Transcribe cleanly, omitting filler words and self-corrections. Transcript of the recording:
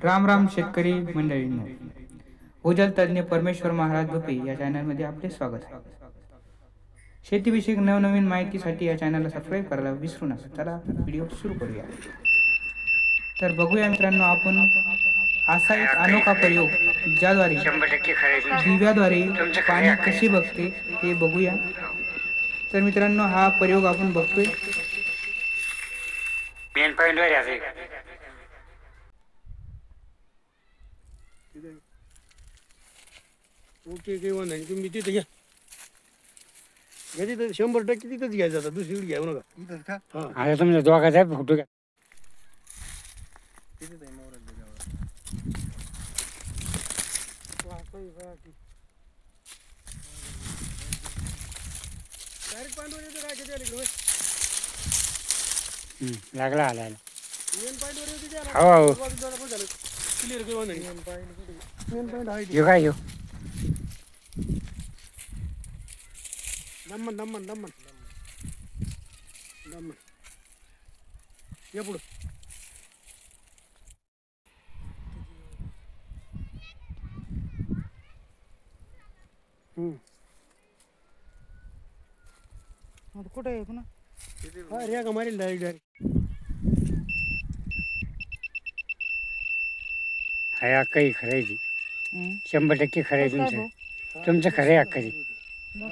राम राम शेतकरी मंडळींनो, भूजल तज्ञ परमेश्वर महाराज भुपे या चॅनलमध्ये आपले स्वागत आहे. शेतीविषयक नवनवीन माहितीसाठी या चॅनलला सबस्क्राईब करायला विसरू नका. चला व्हिडिओ सुरू करूया. तर बघूया मित्रांनो, आपण असा एक अनोखा प्रयोग ज्याद्वारे दिव्याद्वारे पाणी कसे बघते हे बघूया. तर मित्रांनो, हा प्रयोग आपण बघतोय. मेन पॉइंट वर आहे. ओके किंवा नाही तुम्ही तिथे घ्या तिथं 100% तिथंच घ्यायचं. आता दुसरीकडे घ्यावं नका. आता तुमच्या दोघाचा फोटो घ्या. लागला आला हो हो क्लिअर किंवा नाही मेन पॉईंट आहे यो काय यो दमन दमन दमन दमन या पुढं कुठे आहे पुन्हा? हा रे का मारेल डायरेक्ट हाय अक्काही खरायची 100% खरं आहे तुमचं खरं आहे अक्काची. हो